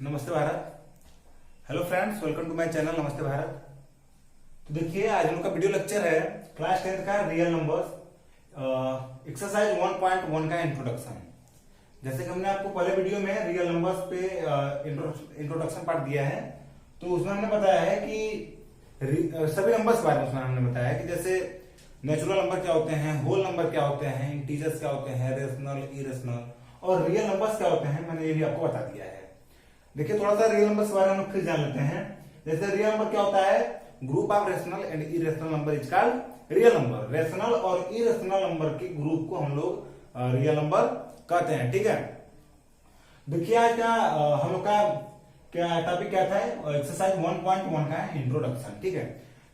नमस्ते Bharat. Hello friends, welcome to my channel Namaste Bharat. तो देखिए, आज हम लोग का वीडियो लेक्चर है क्लास 10 का रियल नंबर्स एक्सरसाइज 1.1 का इंट्रोडक्शन। जैसे कि हमने आपको पहले वीडियो में रियल नंबर्स पे इंट्रोडक्शन पार्ट दिया है, तो उसमें हमने बताया है कि सभी नंबर्स के बारे में उसमें हमने बताया है कि जैसे नेचुरल नंबर क्या होते हैं, होल नंबर क्या होते हैं, इंटीजर्स क्या होते हैं, रेशनल, इरेशनल और रियल नंबर्स क्या होते हैं। मैंने ये भी आपको बता दिया है। देखिए, थोड़ा सा रियल नंबर के बारे में हम फिर जान लेते हैं। जैसे रियल नंबर क्या होता है, group of rational and irrational number is called real number. Rational और इरेशनल नंबर के ग्रुप को हम लोग रियल नंबर कहते हैं। ठीक है, देखिए आज का हम लोग का क्या टॉपिक क्या था, एक्सरसाइज 1.1 का इंट्रोडक्शन। ठीक है,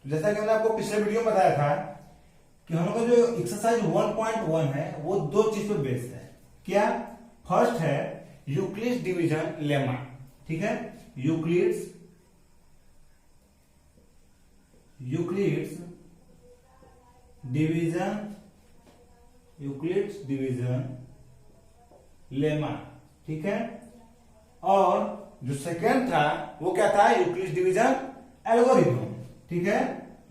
तो जैसा कि मैंने आपको पिछले वीडियो में बताया था कि हम लोग का जो एक्सरसाइज 1.1 है वो दो चीज पे बेस्ड है। क्या? फर्स्ट है यूक्लिड्स डिवीजन लेमा। ठीक है, यूक्लिड्स डिवीजन लेमा। ठीक है, और जो सेकेंड था वो क्या था, यूक्लिड्स डिवीजन एल्गोरिथम। ठीक है,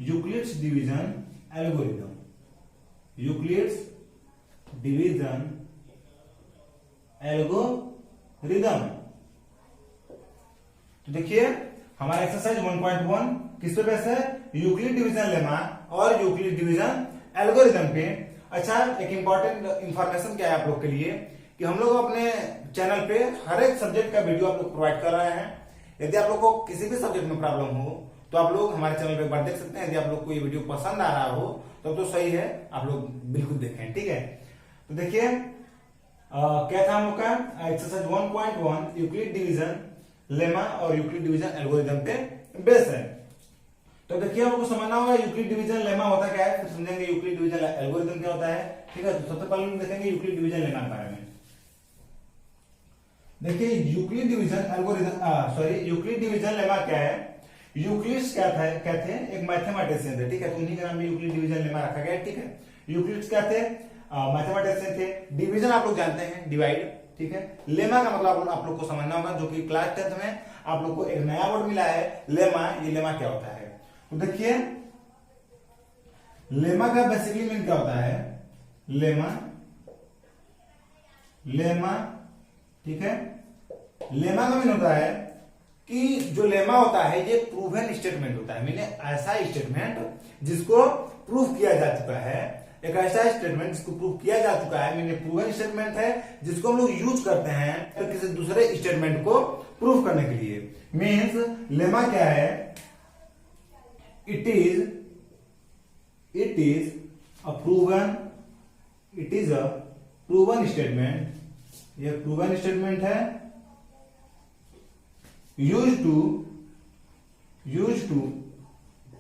Euclid's division algorithm, Euclid's division algorithm. तो देखिए, हमारा एक्सरसाइज 1.1 किस पे बेस है, यूक्लिड डिवीजन लेमा और यूक्लिड डिवीजन एल्गोरिथम पे। अच्छा, एक इंपॉर्टेंट इंफॉर्मेशन क्या है आप लोग के लिए कि हम लोग अपने चैनल पे हर एक सब्जेक्ट का वीडियो आप लोग प्रोवाइड कर रहे हैं। यदि आप लोग को किसी भी सब्जेक्ट में प्रॉब्लम हो तो आप लोग हमारे चैनल पे एक बार देख सकते हैं। यदि आप लोग को ये वीडियो पसंद आ रहा हो तब तो सही है, आप लोग बिल्कुल देखें। ठीक है, तो देखिए क्या था हम लोग का एक्सरसाइज 1.1 यूक्लिड डिवीजन लेमा और यूक्लिड डिवीजन एल्गोरिथम पे बेस है। तो देखिए, आपको समझना होगा यूक्लिड डिवीजन लेमा होता क्या है, फिर समझेंगे यूक्लिड डिवीजन एल्गोरिथम क्या होता है। ठीक है, तो सबसे पहले हम देखेंगे यूक्लिड डिवीजन लेमा के बारे में। देखिए, Euclid division algorithm Euclid division lemma क्या है। यूक्लिड्स क्या थे, एक मैथमेटिशियन थे। ठीक है, तो उन्हीं का नाम यूक्लिड डिवीजन लेमा रखा गया। ठीक है, यूक्लिड्स क्या थे, मैथमेटिशियन थे। डिवीजन आप लोग जानते हैं, डिवाइड। ठीक है, लेमा का मतलब आप लोग को समझना होगा, जो कि क्लास 10 में आप लोग को एक नया वर्ड मिला है लेमा। ये लेमा क्या होता है, तो देखिए लेमा का बेसिकली मीन क्या होता है, लेमा। ठीक है, लेमा का मीन होता है कि जो लेमा होता है ये प्रूवन स्टेटमेंट होता है। मीन ऐसा स्टेटमेंट जिसको प्रूव किया जा चुका है, एक ऐसा स्टेटमेंट जिसको प्रूव किया जा चुका है। मीन प्रूवन स्टेटमेंट है जिसको हम लोग यूज करते हैं तो किसी दूसरे स्टेटमेंट को प्रूव करने के लिए। मीन्स लेमा क्या है, it is a proven statement. ये प्रूवन स्टेटमेंट है use to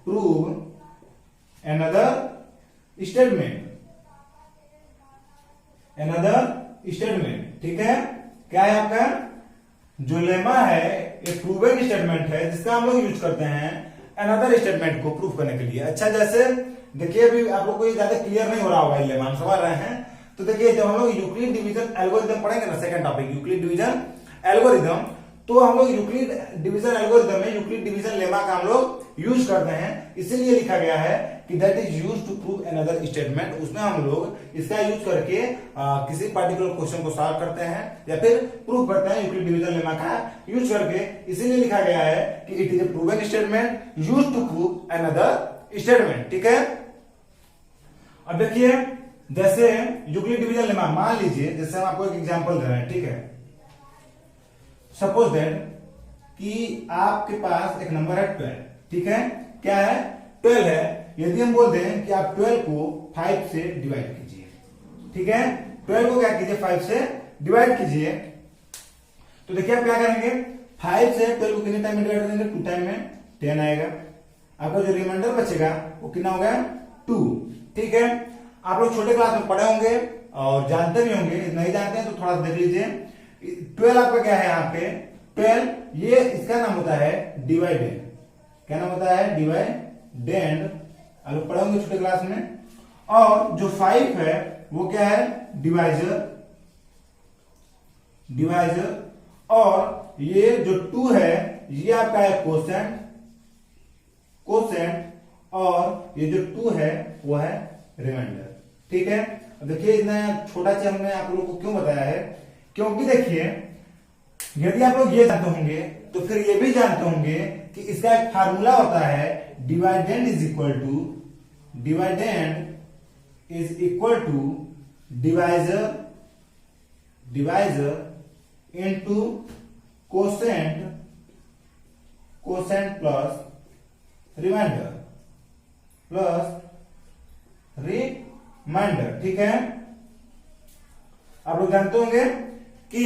prove another statement. ठीक है, क्या है आपका जो लेमा है एक प्रूवन स्टेटमेंट है जिसका हम लोग यूज करते हैं अनदर स्टेटमेंट को प्रूव करने के लिए। अच्छा, जैसे देखिए अभी आप लोग को ये ज्यादा क्लियर नहीं हो रहा होगा ये लेमा, हम समझ रहे हैं। तो देखिए, जब हम लोग यूक्लिड डिवीजन एल्गोरिथम पढ़ेंगे ना, second topic Euclid division algorithm, तो हम लोग यूक्लिड डिवीजन एल्गोरिथम में यूक्लिड डिवीजन लेमा का हम लोग यूज करते हैं। इसीलिए लिखा गया है कि that is use to prove another statement. उसमें हम लोग इसका यूज करके किसी पर्टिकुलर क्वेश्चन को सॉल्व करते हैं या फिर प्रूव करते हैं यूक्लिड डिवीजन लेमा का यूज करके। इसीलिए लिखा गया है कि it is a proven statement use to prove another statement. ठीक है, अब देखिए जैसे यूक्लिड डिवीजन लेमा, मान लीजिए जैसे हम आपको एक एग्जांपल दे रहे हैं। ठीक है, सपोज दैट कि आपके पास एक नंबर है 12। ठीक है, क्या है, 12 है। यदि हम बोलते हैं कि आप 12 को 5 से डिवाइड कीजिए। ठीक है, 12 को क्या कीजिए, 5 से डिवाइड कीजिए। तो देखिए आप क्या करेंगे, 5 से 12 को कितने टाइम में डिवाइड करेंगे, 2 टाइम में 10 आएगा। आपका जो रिमाइंडर बचेगा वो कितना होगा, 2। ठीक है, आप लोग छोटे क्लास में पढ़े होंगे और जानते भी होंगे, नहीं जानते हैं तो थोड़ा देख लीजिए। 12 आपका क्या है, यहाँ पे 12 ये इसका नाम होता है डिवाइडेंड। क्या नाम होता है, डिवाइडेंड। आप लोग पढ़े होंगे छोटे क्लास में। और जो 5 है वो क्या है, डिवाइजर। और ये जो 2 है ये आपका है कोसेंट, और ये जो 2 है वो है रिमाइंडर। ठीक है, अब देखिए इतना छोटा चीज हमने आप लोगों को क्यों बताया है, क्योंकि देखिए यदि आप लोग ये जानते होंगे तो फिर ये भी जानते होंगे कि इसका एक फार्मूला होता है dividend is equal to divisor into quotient plus remainder. ठीक है, आप लोग जानते होंगे कि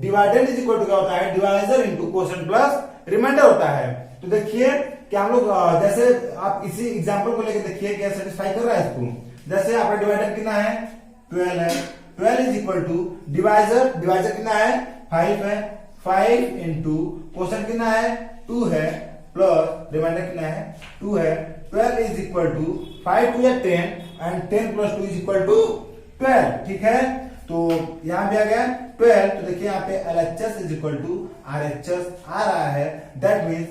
डिवाइडेंड इज इक्वल टू क्या होता है, divisor into quotient plus remainder होता है। तो देखिए कि हम लोग जैसे आप इसी एग्जांपल को लेकर देखिए क्या सेटिस्फाई कर रहा है इसको। जैसे आपका डिवाइडर कितना है 12 है, 12 इज इक्वल टू डिवाइजर कितना है 5 है, 5 इंटू कोसेंट कितना है 2 है, प्लस रिमाइंडर कितना है 2 है। 12 is equal to 5 2 10 and 10 plus 2 is equal to 12। ठीक है, तो यहां भी आ गया 12। तो देखिए यहाँ पे LHS is equal to RHS आ रहा है, दैट मीन्स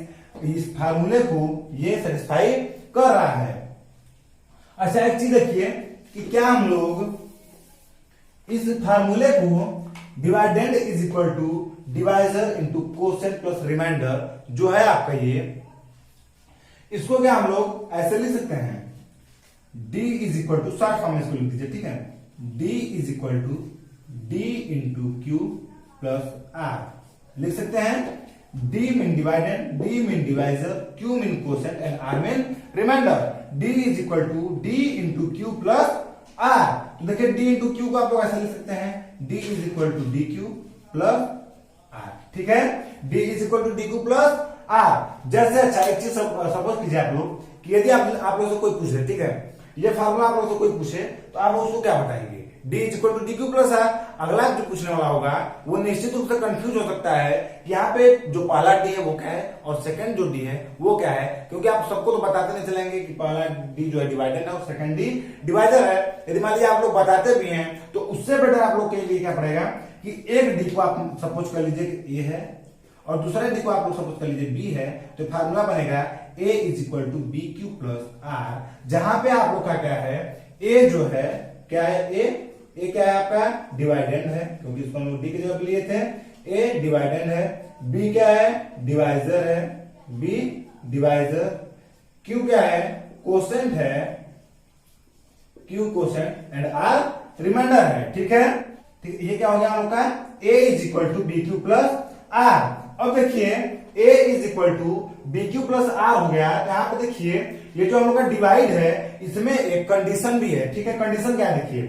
इस फार्मूले को ये सेटिस्फाई कर रहा है। अच्छा एक चीज देखिए कि क्या हम लोग इस फार्मूले को dividend is equal to divisor into quotient plus remainder जो है आपका ये, इसको क्या हम लोग ऐसे लिख सकते हैं, D is equal to short form में इसको लिख दीजिए। ठीक है, D is equal to D into Q plus R लिख सकते हैं। D mean dividend, D mean divisor, Q mean quotient and R mean remainder. D is equal to D into Q plus R। तो देखिए D into Q को आप लोग ऐसा लिख सकते हैं, D is equal to D Q plus R। ठीक है, D is equal to D Q plus R। जैसे अच्छा एक चीज सपोज कीजिए आप लोग कि यदि आप लोग से कोई पूछे, ठीक है, ये फार्मूला आप लोग से कोई पूछे तो आप उसको क्या बताएंगे, D is equal to D Q plus R। अगला जो पूछने वाला होगा वो निश्चित रूप से कंफ्यूज हो सकता है कि यहाँ पे जो पहला D है वो क्या है और सेकंड जो D है वो क्या है, क्योंकि आप सबको तो बताते नहीं चलेंगे कि पहला D जो है डिवाइडेंड है और सेकंड D डिवाइजर है। यदि मान लीजिए आप लोग बताते भी हैं तो उससे बेटर आप लोग के लिए क्या पड़ेगा कि एक D को आप सपोज कर लीजिए कि A है और दूसरे D को आप लोग सपोज कर लीजिए B है, तो फार्मूला बनेगा A is equal to B Q plus R। जहां पे आप लोग का क्या है, A जो है क्या है, A क्या है आपका डिवाइडेंड है, क्योंकि इसको हम लोग D के जगह लिए थे, A डिवाइडेंड है, B क्या है डिवाइजर है, B डिवाइजर, Q क्या है कोसेंट है, Q quotient and R remainder है। ठीक है, ठीक, ये क्या हो गया हम लोग का A is equal to B Q plus R। अब देखिए A is equal to B Q plus R हो गया। यहाँ पे देखिए ये जो हम लोग का डिवाइड है इसमें एक कंडीशन भी है। ठीक है, कंडीशन क्या है देखिए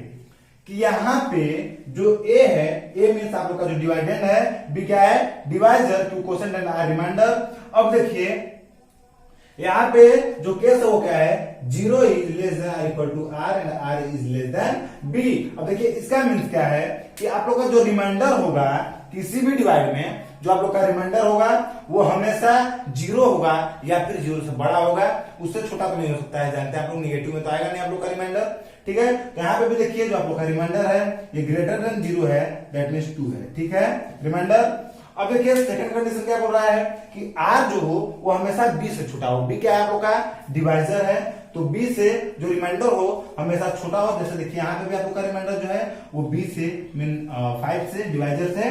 कि यहाँ पे जो A है, A मीन्स आप लोग का जो डिवाइडेंड है, B क्या है divisor, Q quotient and R remainder. अब देखिए यहाँ पे जो केस है वो क्या है, 0 is less than equal to R and R is less than B। अब देखिए इसका मीन्स क्या है कि आप लोग का जो रिमाइंडर होगा किसी भी डिवाइड में, जो आप लोग का रिमाइंडर होगा वो हमेशा 0 होगा या फिर 0 से बड़ा होगा, उससे छोटा तो नहीं हो सकता है। जानते हैं आप लोग निगेटिव में तो आएगा नहीं आप लोग का रिमाइंडर। ठीक है, तो यहाँ पे भी देखिए जो आप लोग का रिमाइंडर है ये ग्रेटर देन 0 है, दैट मीन्स 2 है। ठीक है, रिमाइंडर। अब देखिए सेकंड कंडीशन क्या बोल रहा है कि R जो हो वो हमेशा B से छोटा हो। B क्या है आप लोग का डिवाइजर है, तो B से जो रिमाइंडर हो हमेशा छोटा हो। जैसे देखिए यहाँ पे भी आप लोग का रिमाइंडर जो है वो B से मीन 5 से डिवाइजर से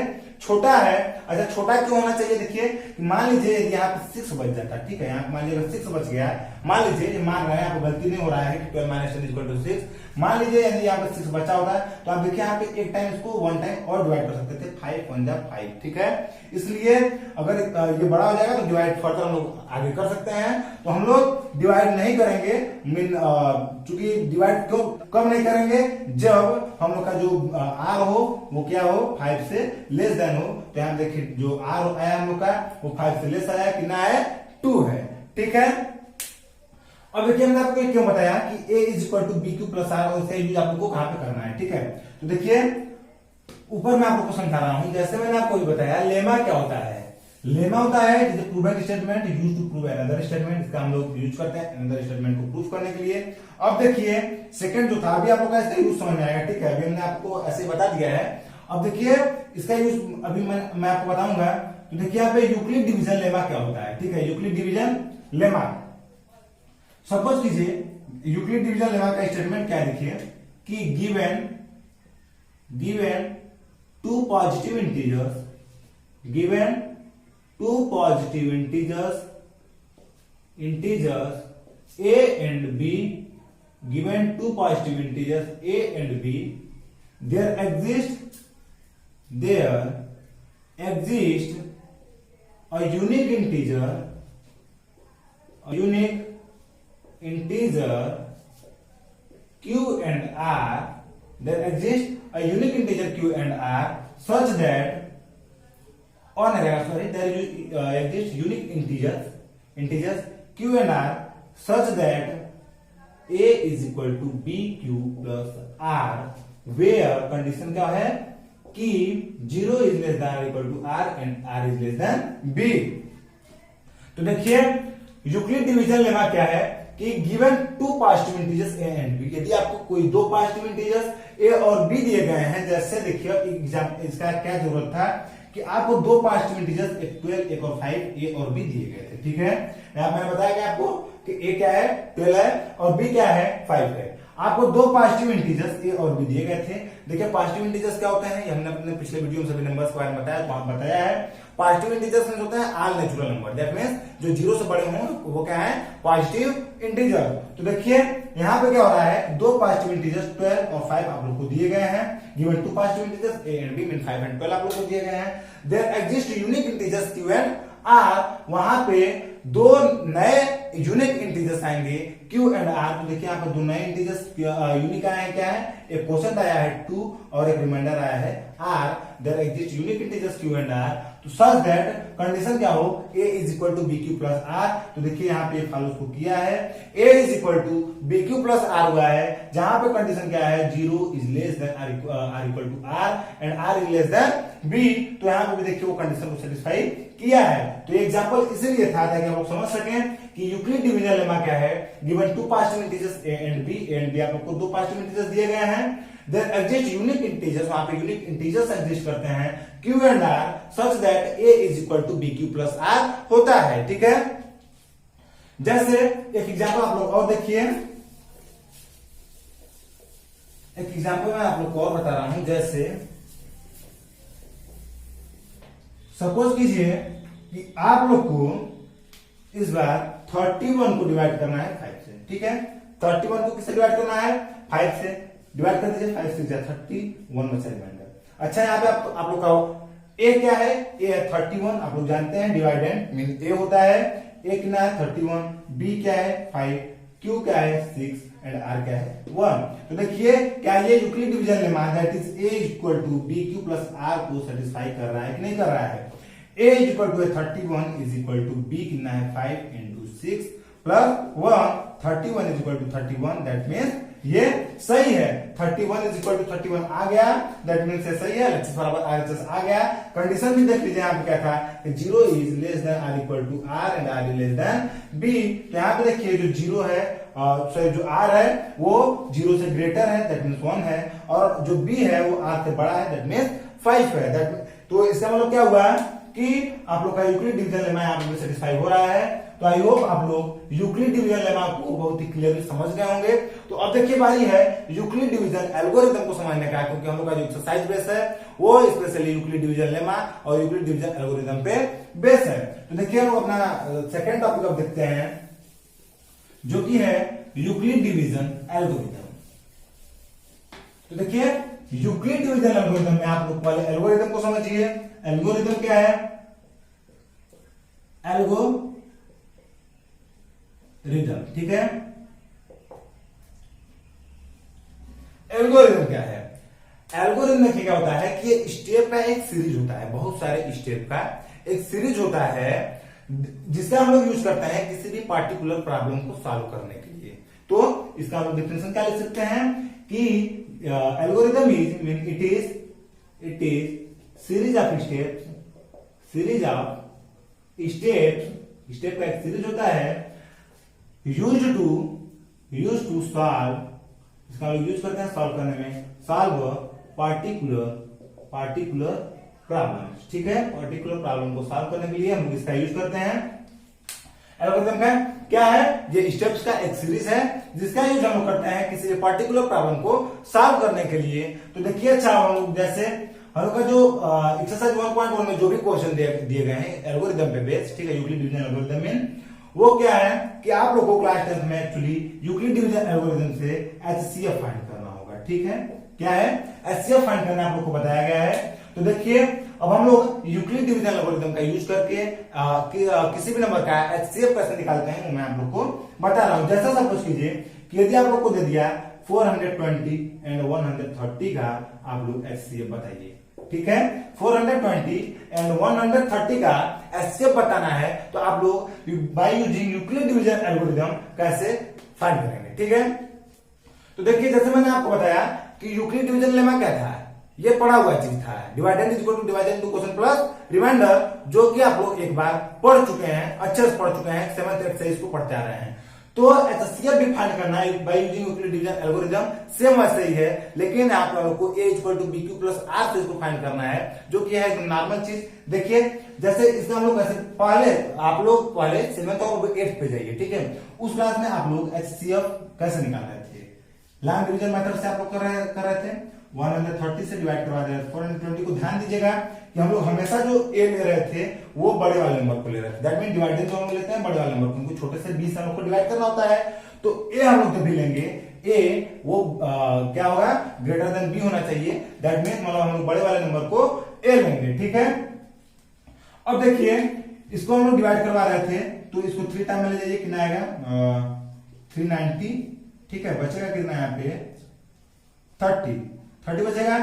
छोटा है। अच्छा छोटा क्यों होना चाहिए, देखिए कि मान लीजिए यदि यहाँ पे 6 बच जाता है, ठीक है, यहाँ मान लीजिए 6 बच गया, मान लीजिए मान रहे हैं यहाँ पे गलती नहीं हो रहा है कि 12 माइनस 10 इक्वल टू 6, मान लीजिए यदि यहाँ पे 6 बचा होता है तो आप देखिए यहाँ पे एक टाइम इसको 1 टाइम और डिवाइड कर सकते थे, 5 1 जा 5। ठीक है, इसलिए अगर ये बड़ा हो जाएगा तो डिवाइड फर्दर हम लोग आगे कर सकते हैं। तो हम लोग डिवाइड नहीं करेंगे, मीन चूंकि डिवाइड क्यों कम नहीं करेंगे, जब हम लोग का जो R हो वो क्या हो 5 से लेस देन हो। तो यहाँ देखिए जो R आया हम लोग का वो 5 से लेस आया, कितना है 2 है। ठीक है, अब देखिए मैंने आपको क्यों बताया कि A is equal to B Q plus R, और इसका यूज आप लोग को कहां पे करना है। ठीक है, तो देखिए ऊपर मैं आपको समझा रहा हूं, जैसे मैंने आपको ये बताया लेमा क्या होता है। लेमा होता है it is proven statement used to prove another statement. इसका हम लोग यूज करते हैं अनदर स्टेटमेंट को प्रूव करने के लिए। अब देखिए सेकंड जो था अभी आप लोग का इसका यूज समझ में आएगा। ठीक है, अभी हमने आपको ऐसे बता दिया है। अब देखिए इसका यूज अभी मैं आपको बताऊंगा। तो देखिए यहाँ पे यूक्लिड डिवीजन लेमा क्या होता है, ठीक है, यूक्लिड डिवीजन लेमा। सपोज कीजिए यूक्लिड डिवीजन लेमा का स्टेटमेंट क्या है, देखिए कि given two positive integers, given two positive integers a and b, given two positive integers a and b, there exists a unique integer q and r, there exists a unique integer q and r such that there exists unique integers q and r such that a is equal to bq plus r, where condition क्या है कि 0 is less than or equal to r and r is less than b। तो देखिए Euclid division lemma क्या है कि given two positive integers a and b, यदि आपको कोई दो पॉजिटिव इंटीजर्स a और b दिए गए हैं, जैसे देखिए इसका क्या जरूरत था कि आपको दो पॉजिटिव इंटीजर्स एक 12 एक और 5 a और b दिए गए थे, ठीक है। यहां मैंने बताया कि आपको कि a क्या है 12 है और b क्या है 5 है। आपको दो पॉजिटिव इंटीजर्स a और b दिए गए थे। देखिए पॉजिटिव इंटीजर्स क्या होते हैं, ये हमने अपने पिछले वीडियो में सभी नंबर्स के बारे में बताया है। पॉजिटिव इंटीजर्स में होता है all natural number, that means जो 0 से बड़े हों वो क्या है पॉजिटिव इंटीजर। तो देखिए यहां पे क्या हो रहा है, दो पॉजिटिव इंटीजर्स 12 और 5 आप लोग को दिए गए हैं। Given two positive integers a and b mean 5 and 12 आप लोग को दिए गए हैं। There exist unique integers q and r, वहां पे दो नए यूनिक इंटीजर्स आएंगे q एंड r। तो देखिए यहाँ पर दो नए इंटीजर्स यूनिक आए हैं, क्या है, एक क्वोशंट आया है 2 और एक रिमाइंडर आया है r। There exist unique integers q and r, तो सच दैट कंडीशन क्या हो a is equal to bq plus r। तो देखिए यहाँ पे फॉलोस को किया है, a is equal to bq plus r हुआ है, जहां पे कंडीशन क्या है 0 is less than r equal to r and r is less than b। तो यहाँ पे भी देखिए वो कंडीशन को सेटिस्फाई किया है। तो ये एग्जांपल इसीलिए था ताकि आप लोग समझ सकें कि यूक्लिड डिवीजन लेमा क्या है। Given two positive integers a and b आप लोग को दो पॉजिटिव इंटीजर्स दिए गए हैं। देयर एग्जिस्ट यूनिक इंटीजर्स, वहां पे यूनिक इंटीजर्स एग्जिस्ट करते हैं q and r such that a is equal to bq plus r होता है, ठीक है। जैसे एक एग्जांपल आप लोग और देखिए, एक एग्जांपल मैं आप लोग को और बता रहा हूं। जैसे सपोज कीजिए कि आप लोग को इस बार 31 को डिवाइड करना है 5 से, ठीक है। 31 को किससे डिवाइड करना है 5 से, डिवाइड कर दीजिए 5 से 31 बचा रिमाइंडर। अच्छा यहाँ पे आप लोग का a क्या है, a है 31, आप लोग जानते हैं डिवाइडेंड मीन a होता है, a कितना है 31, b क्या है 5, q क्या है 6 एंड r क्या है 1। तो देखिए क्या ये Euclid division lemma that is a equal to bq plus r को सेटिस्फाई कर रहा है कि नहीं कर रहा है। a is equal to 31 is equal to b कितना है 5 into 6 plus 1, 31 is equal to 31, that means ये सही है। 31 इज इक्वल टू 31 आ गया, दैट मीन्स ये सही है। LHS बराबर RHS आ गया। कंडीशन भी देख लीजिए यहाँ पे क्या था, 0 is less than r equal to r and r is less than b। तो यहाँ पे देखिए जो 0 है जो r है वो 0 से ग्रेटर है, दैट मीन्स 1 है, और जो b है वो r से बड़ा है, दैट मीन्स 5 है। तो इसका मतलब क्या हुआ कि आप लोग का यूक्लिड डिवीजन लेमा यहाँ पे सेटिस्फाई हो रहा है। तो आई होप आप लोग यूक्लिड डिवीजन लेमा को बहुत ही क्लियरली समझ गए होंगे। तो अब देखिए बारी है यूक्लिड डिवीजन एल्गोरिथम को समझने का, क्योंकि हम लोग का जो एक्सरसाइज बेस है वो स्पेशली यूक्लिड डिवीजन लेमा और यूक्लिड डिवीजन एल्गोरिथम पे बेस है। तो देखिए हम अपना सेकेंड टॉपिक अब देखते हैं जो कि है यूक्लिड डिवीजन एल्गोरिथम। तो देखिए यूक्लिड डिवीजन एल्गोरिथम में आप लोग पहले एल्गोरिथम को समझिए। एल्गोरिथम क्या है, एल्गोरिथम, ठीक है। एल्गोरिथम क्या है, एल्गोरिथम में क्या होता है कि ये स्टेप का एक सीरीज होता है, बहुत सारे स्टेप का एक सीरीज होता है जिसे हम लोग यूज करते हैं किसी भी पार्टिकुलर प्रॉब्लम को सॉल्व करने के लिए। तो इसका हम लोग डिफिनेशन क्या लिख सकते हैं कि algorithm is it is series of steps, step का एक सीरीज होता है यूज टू सॉल्व, इसका यूज करते हैं सॉल्व करने में, सॉल्व पार्टिकुलर प्रॉब्लम, ठीक है। पर्टिकुलर प्रॉब्लम को सॉल्व करने के लिए हम इसका यूज करते हैं। एल्गोरिथम का क्या है, ये स्टेप्स का एक सीरीज है जिसका यूज हम लोग करते हैं किसी पर्टिकुलर प्रॉब्लम को सॉल्व करने के लिए। तो देखिए अच्छा, हम लोग जैसे हम लोग का जो एक्सरसाइज 1.1 में जो भी क्वेश्चन दिए गए हैं एल्गोरिथम पे बेस्ड, ठीक है, यूक्लिड डिवीजन एल्गोरिथम में, वो क्या है कि आप लोगों को क्लास 10 में एक्चुअली यूक्लिड डिवीजन एल्गोरिथम से एचसीएफ फाइंड करना होगा, ठीक है। क्या है, एचसीएफ फाइंड करना आप लोग को बताया गया है। तो देखिए अब हम लोग यूक्लिड डिवीजन एल्गोरिथम का यूज करके किसी भी नंबर का एचसीएफ कैसे निकालते हैं वो मैं आप लोग को बता रहा हूं। जैसा सपोज कीजिए कि यदि आप लोग को दे दिया 420 एंड 130 का आप लोग एचसीएफ बताइए, ठीक है। 420 एंड 130 का एचसीएफ बताना है तो आप लोग bye using Euclid division algorithm कैसे फाइंड करेंगे, ठीक है। तो देखिए जैसे मैंने आपको बताया कि यूक्लिड डिवीजन लेमा क्या था, ये पढ़ा हुआ चीज था, divided is equal to divided into question plus remainder, जो कि आप लोग एक बार पढ़ चुके हैं, अच्छे से पढ़ चुके हैं, 7th 8th से इसको पढ़ते आ रहे हैं। तो एचसीएफ भी फाइंड करना है by using Euclid division algorithm, same वैसे ही है, लेकिन आप लोगों को a equal to bq plus r से इसको फाइंड करना है, जो कि है एकदम नॉर्मल चीज। देखिए जैसे इसका हम लोग कैसे पहले आप लोग पहले 7th और 8th पे जाइए, ठीक है। उस क्लास में आप लोग एचसीएफ कैसे निकाल रहे थे, लॉन्ग डिवीजन मेथड से आप लोग कर रहे थे, 130 से डिवाइड करवा रहे थे 420 को। ध्यान दीजिएगा कि हम लोग हमेशा जो ए ले रहे थे वो बड़े वाले नंबर को ले रहे थे, दैट मीन डिवाइडेड जो हम लोग लेते हैं बड़े वाले नंबर को, उनको छोटे से 20 से हम लोग को डिवाइड करना होता है। तो ए हम लोग जब भी लेंगे ए वो क्या होगा, ग्रेटर देन बी होना चाहिए, दैट मीन मतलब हम लोग बड़े वाले नंबर को ए लेंगे, ठीक है। अब देखिए इसको हम लोग डिवाइड करवा रहे थे तो इसको 3 टाइम में ले जाइए, कितना आएगा 390, ठीक है। बचेगा कितना यहाँ पे 30 बचेगा।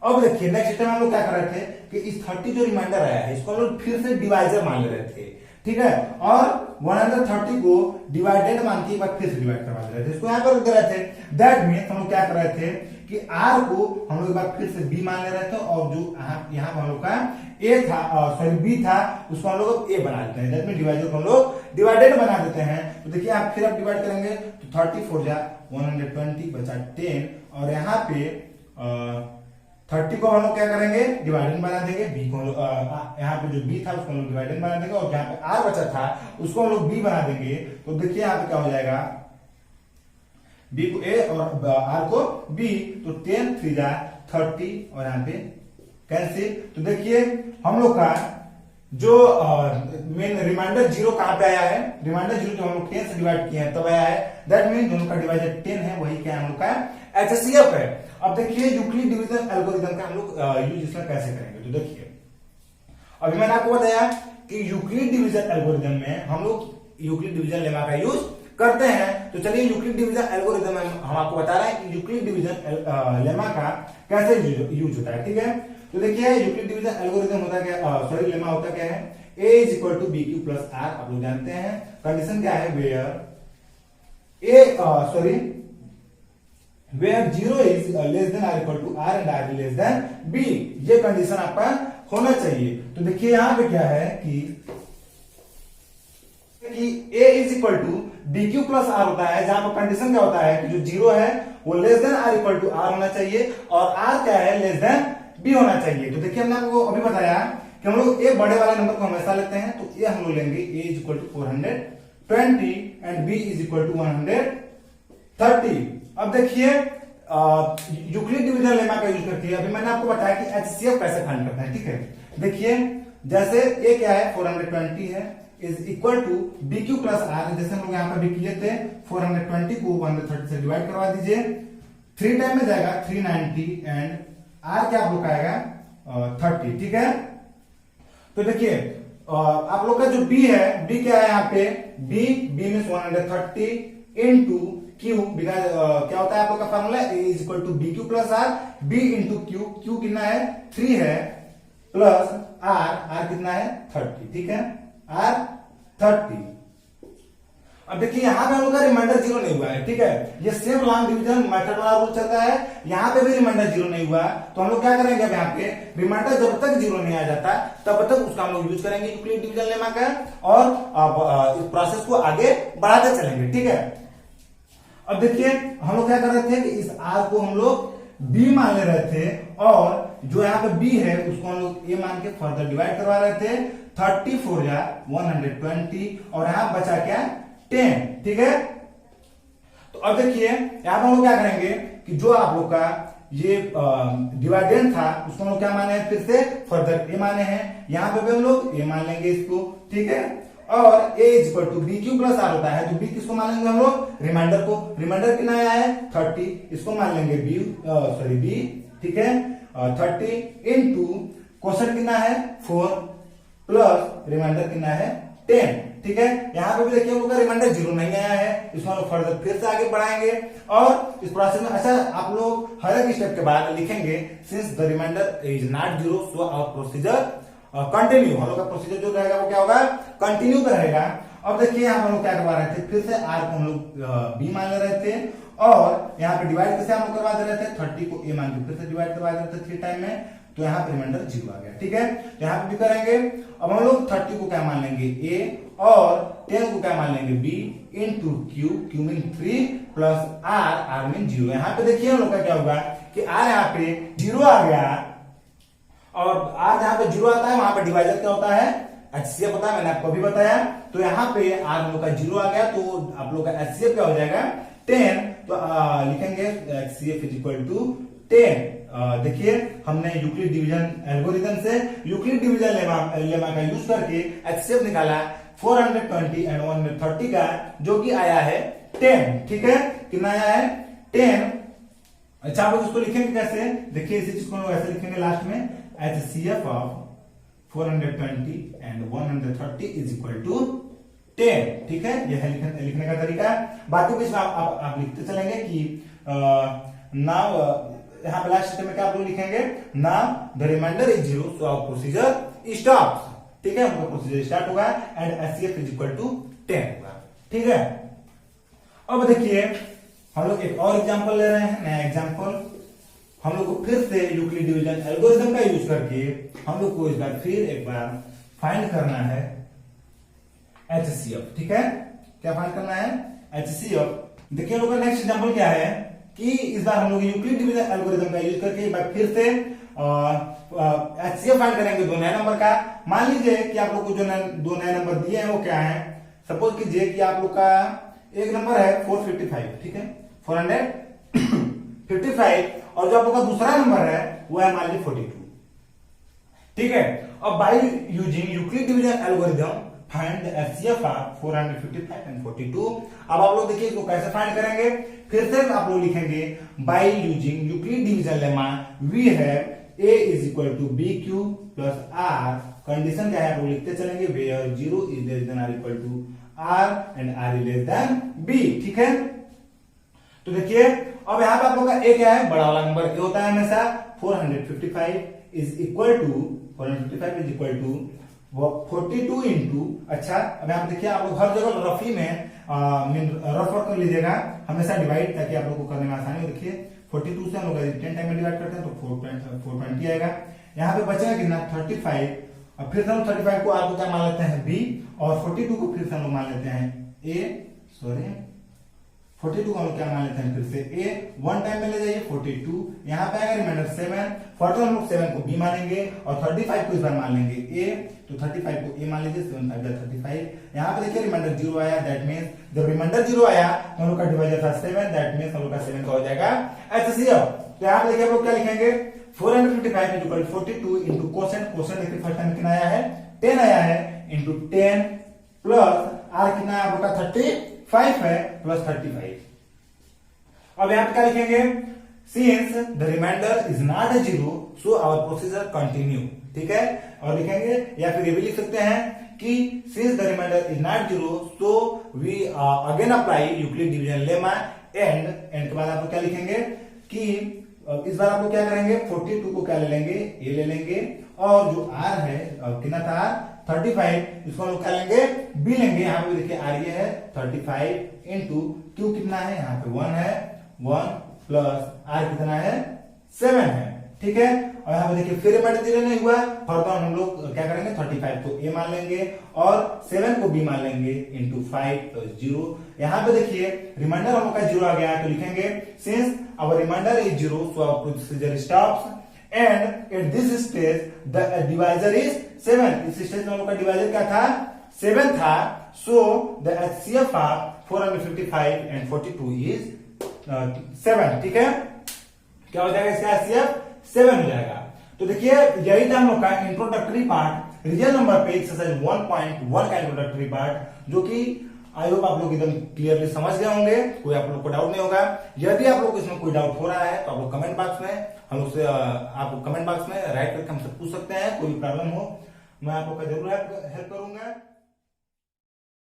अब देखिए नेक्स्ट टाइम हम लोग क्या कर रहे थे कि इस 30 जो रिमाइंडर आया है इसको हम लोग फिर से डिवाइजर मान ले रहे थे, ठीक है, और 130 को डिवाइडेड मान के एक बार फिर से डिवाइड करवा दे रहे थे, इसको यहाँ पर दे रहे थे। दैट मीन हम लोग क्या कर रहे थे कि r को हम लोग एक बार फिर से b मान ले रहे थे, और जो यहाँ पर हम लोग का a था सॉरी b था उसको हम लोग a बना देते हैं, दैट मीन डिवाइजर को हम लोग डिवाइडेड बना देते हैं। तो देखिए आप फिर आप डिवाइड करेंगे तो 34 जा 120 बचा 10, और यहाँ पे 30 को हम लोग क्या करेंगे डिवाइडेंड बना देंगे, b को यहाँ पे जो b था उसको हम लोग डिवाइडेंड बना देंगे, और जहाँ पे r बचा था उसको हम लोग b बना देंगे। तो देखिए यहाँ पे क्या हो जाएगा, b को a और r को b, तो 10 3 जा 30 और यहाँ पे कैंसिल। तो देखिए हम लोग का जो मेन रिमाइंडर 0 कहां पे आया है, रिमाइंडर 0 जो हम लोग 10 से डिवाइड किए हैं तब आया है, दैट मीन दोनों का डिवाइजर 10 है, वही क्या हम लोग का एचसीएफ है। अब देखिए यूक्लिड डिवीजन एल्गोरिथम का हम लोग यूज इसमें कैसे करेंगे। तो देखिए अभी मैंने आपको बताया कि यूक्लिड डिवीजन एल्गोरिथम में हम लोग यूक्लिड डिवीजन लेमा का यूज करते हैं। तो चलिए यूक्लिड डिवीजन एल्गोरिथम में हम आपको बता रहे हैं कि यूक्लिड डिवीजन लेमा का कैसे यूज होता है, ठीक है। तो देखिए यूक्लिड डिवीजन एल्गोरिथम होता क्या, सॉरी लेमा होता क्या है, a is equal to bq plus r, आप लोग जानते हैं। कंडीशन क्या है, where 0 is less than r equal to r and r is less than b, ये कंडीशन आपका होना चाहिए। तो देखिए यहां पे क्या है कि a is equal to bq plus r होता है, जहां पर कंडीशन क्या होता है कि जो 0 है वो less than r equal to r होना चाहिए, और r क्या है लेस देन b होना चाहिए। तो देखिए हमने आपको अभी बताया कि हम लोग ए बड़े वाले नंबर को हमेशा लेते हैं, तो ये हम लोग लेंगे a is equal to 420 and b is equal to 130। अब देखिए यूक्लिड डिवीजन लेमा का यूज करके अभी मैंने आपको बताया कि एचसीएफ कैसे फाइंड करते हैं, ठीक है। देखिए जैसे a क्या है 420 है is equal to bq plus r, जैसे हम लोग यहाँ पर भी किए थे 420 को 130 से डिवाइड करवा दीजिए, 3 टाइम में जाएगा 390 एंड r क्या आप लोग का आएगा 30, ठीक है। तो देखिए आप लोग का जो b है, b क्या है यहाँ पे b means 130 into q, because क्या होता है आप लोग का formula a is equal to bq plus r, b into q कितना है 3 है, प्लस r कितना है 30, ठीक है, r 30। अब देखिए यहां पे हम लोग का रिमाइंडर 0 नहीं हुआ है, ठीक है, ये सेम लॉन्ग डिवीजन मेथड वाला रूल चलता है, यहां पे भी रिमाइंडर 0 नहीं हुआ, तो हम लोग क्या करेंगे, अब यहाँ पे रिमाइंडर जब तक 0 नहीं आ जाता तब तक उसका हम लोग यूज करेंगे यूक्लिड डिवीजन लेमा का, और इस प्रोसेस को आगे बढ़ाते चलेंगे, ठीक है। अब देखिए हम लोग क्या कर रहे थे कि इस r को हम लोग बी मान ले रहे थे, और जो यहाँ पे बी है उसको हम लोग ए मान के फर्दर डिवाइड करवा रहे थे। 34 या 120, और यहाँ बचा क्या 10, ठीक है। तो अब देखिए यहाँ पे हम लोग क्या करेंगे कि जो आप लोग का ये डिवाइडेंड था उसको हम लोग क्या माने हैं, फिर से फर्दर ए माने हैं, यहाँ पे भी हम लोग ए मान लेंगे इसको, ठीक है। और a equal to B Q plus r होता है, तो b किसको मान लेंगे हम लोग, रिमाइंडर को। रिमाइंडर कितना आया है 30, इसको मान लेंगे b, ठीक है। 30 इंटू क्वेश्चन कितना है 4 प्लस रिमाइंडर कितना है 10, ठीक है। यहाँ पे भी देखिए हम लोग का रिमाइंडर 0 नहीं आया है, इसको हम लोग फर्दर फिर से आगे बढ़ाएंगे और इस प्रोसेस में अच्छा आप लोग हर एक स्टेप के बाद लिखेंगे since the remainder is not 0 so our procedure continue. हम लोग का प्रोसीजर जो रहेगा वो क्या होगा, कंटिन्यू का रहेगा। अब देखिए यहाँ हम लोग क्या करवा रहे थे, फिर से आर को हम लोग बी मान ले रहे थे, और यहाँ पे डिवाइड कैसे हम लोग करवा दे रहे थे, 30 को ए मान के फिर से डिवाइड करवा दे रहे थे 3 टाइम में, तो यहाँ पे रिमाइंडर 0 आ गया, ठीक है। तो यहाँ पे भी करेंगे। अब हम लोग 30 को क्या मान लेंगे ए, और 10 को क्या मान लेंगे b into q mean 3 plus r mean 0। यहाँ पे देखिए हम लोग का क्या होगा कि आर यहाँ पे 0 आ गया, और आर जहां पे 0 आता है वहां पे डिवाइजर क्या होता है, एचसीएफ होता है, मैंने आपको अभी बताया। तो यहाँ पे आर हम लोग का 0 आ गया, तो आप लोग का एचसीएफ क्या हो जाएगा 10। तो लिखेंगे एचसीएफ इज इक्वल टू 10। देखिए हमने यूक्लिड डिवीजन एल्गोरिथम से यूक्लिड डिवीजन लेमा का यूज करके एचसीएफ निकाला 420 एंड 130 का, जो कि आया है 10, ठीक है। कितना आया है 10। अच्छा आप लोग इसको लिखेंगे कैसे, देखिए इसी चीज को हम लोग ऐसे लिखेंगे लास्ट में, HCF of 420 and 130 is equal to 10, ठीक है। यह है लिखने का तरीका। बाकी कुछ आप लिखते चलेंगे कि नाउ यहाँ पे लास्ट में क्या आप लोग लिखेंगे, now the remainder is 0 so our procedure stops, ठीक है। हमका प्रोसीजर स्टार्ट होगा and HCF is equal to 10 होगा, ठीक है। अब देखिए हम लोग एक और एग्जांपल ले रहे हैं, नया एग्जांपल। हम लोग को फिर से यूक्लिड डिवीजन एल्गोरिथम का यूज करके हम लोग को इस बार फिर एक बार फाइंड करना है HCF, ठीक है। क्या फाइंड करना है HCF। देखिए हम लोग का नेक्स्ट एग्जांपल क्या है कि इस बार हम लोग यूक्लिड डिवीजन एल्गोरिथम का यूज करके एक बार फिर से HCF फाइंड करेंगे दो नए नंबर का। मान लीजिए कि आप लोग को जो दो नए नंबर दिए हैं वो क्या है, सपोज कीजिए कि आप लोग का एक नंबर है 455, ठीक है, 455, और जो आप लोग का दूसरा नंबर है वो है मान लीजिए 42, ठीक है। अब bye using Euclid division algorithm find the HCF of 455 and 42। अब आप लोग देखिए इसको कैसे फाइंड करेंगे, फिर से आप लोग लिखेंगे by using Euclid division lemma we है a is equal to B Q plus r. Condition क्या है आप लोग लिखते चलेंगे, where 0 is less than r equal to r and r is less than b, ठीक है। तो देखिए अब यहाँ पे आप लोग का ए क्या है, बड़ा वाला नंबर ए होता है हमेशा। 455 इज इक्वल टू 42 इंटू, अच्छा अब यहाँ देखिए आप लोग हर जगह रफी में रफ वर्क कर लीजिएगा हमेशा डिवाइड, ताकि आप लोग को करने में आसानी हो। देखिए 42 से हम लोग 10 टाइम में डिवाइड करते हैं तो 420 आएगा। यहाँ पे बचेगा कितना 35, और फिर से हम 35 को आप लोग क्या मान लेते हैं बी, और 42 को फिर से हम लोग मान लेते हैं ए, सॉरी 42 को हम लोग क्या मान लेते हैं फिर से ए। 1 टाइम में ले जाइए 42, यहाँ पे आएगा रिमाइंडर 7, फर्दर हम लोग 7 को बी मानेंगे और 35 को इस बार मान लेंगे ए, तो 35 को ए मान लीजिए, 7 5 35। यहाँ पे देखिए रिमाइंडर 0 आया, दैट मींस जब रिमाइंडर 0 आया तो हम लोग का डिवाइजर था 7, दैट मींस हम लोग का 7 का हो जाएगा HCF। तो यहाँ पे देखिए हम लोग क्या लिखेंगे 455 is equal to 42 into quotient देखिए फर्स्ट टाइम कितना आया है 10 आया है, इंटू 10 प्लस आर कितना है आप लोग का 35 है प्लस 35। अब यहाँ पे क्या लिखेंगे, since the remainder is not 0 so our procedure continue, ठीक है। और लिखेंगे या फिर ये भी लिख सकते हैं कि since the remainder is not 0 so we again apply Euclid division lemma and के बाद आप लोग क्या लिखेंगे कि इस बार आप लोग क्या करेंगे 42 को क्या ले लेंगे ए ले लेंगे, और जो आर है कितना था 35, इसको हम लोग क्या लेंगे बी लेंगे। यहाँ पे देखिए आर ये है 35 इंटू क्यू कितना है यहाँ पे 1 है, 1 प्लस आर कितना है 7 है, ठीक है। और यहाँ पे देखिए फिर रिमाइंडर 0 नहीं हुआ, फर्दर हम लोग क्या करेंगे 35 तो ए मान लेंगे और 7 को बी मान लेंगे इंटू 5 प्लस 0। यहाँ पे देखिए रिमाइंडर हम लोग का 0 आ गया तो लिखेंगे since our remainder is 0 so our procedure stops and at this stage the divisor is 7। इस स्टेज में हम लोग का डिवाइजर क्या था 7 था, so the HCF of 455 and 42 is 7। ठीक है, क्या हो जाएगा इसका HCF 7 हो जाएगा। तो देखिए यही था हम लोग का इंट्रोडक्टरी पार्ट रियल नंबर पे एक्सरसाइज 1.1 का इंट्रोडक्टरी पार्ट, जो कि आई होप आप लोग एकदम क्लियरली समझ गए होंगे, कोई आप लोग को डाउट नहीं होगा। यदि आप लोग को इसमें कोई डाउट हो रहा है तो आप लोग कमेंट बॉक्स में हम लोग से आप कमेंट बॉक्स में राइट करके हमसे पूछ सकते हैं। कोई प्रॉब्लम हो मैं आप लोग का जरूर हेल्प करूंगा।